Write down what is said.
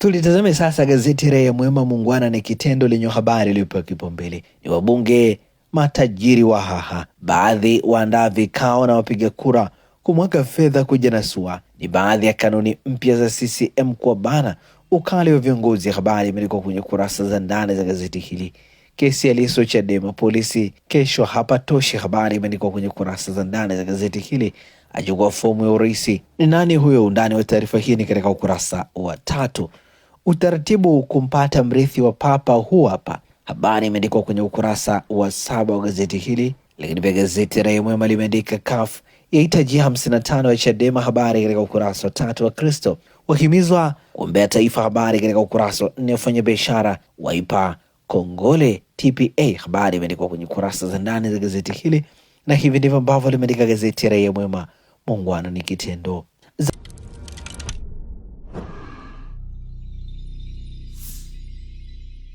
Tulitazame sasa gazeti Raia Mwema, muungwana ni kitendo, lenye habari iliyopewa kipaumbele ni wabunge matajiri wa haha, baadhi waandaa vikao na wapiga kura kumwaga fedha kujanasua. Ni baadhi ya kanuni mpya za CCM kwa bana ukali wa viongozi. Habari imeandikwa kwenye kurasa za ndani za gazeti hili. Kesi ya Lissu Chadema, polisi kesho hapatoshi. Habari imeandikwa kwenye kurasa za ndani za gazeti hili. Achukua fomu ya urais, ni nani huyo? Undani wa taarifa hii ni katika ukurasa wa 3. Utaratibu kumpata mrithi wa papa huu hapa. Habari imeandikwa kwenye ukurasa wa 7 wa gazeti hili. Lakini pia gazeti Raia Mwema limeandika CUF yahitaji 55 ya Chadema. Habari katika ukurasa wa 3. Wa Kristo wahimizwa kuombea taifa. Habari katika ukurasa wa 4. Wafanya biashara waipa kongole TPA. Habari imeandikwa kwenye kurasa za ndani za gazeti hili, na hivi ndivyo ambavyo limeandika gazeti Raia Mwema, muungwana ni kitendo.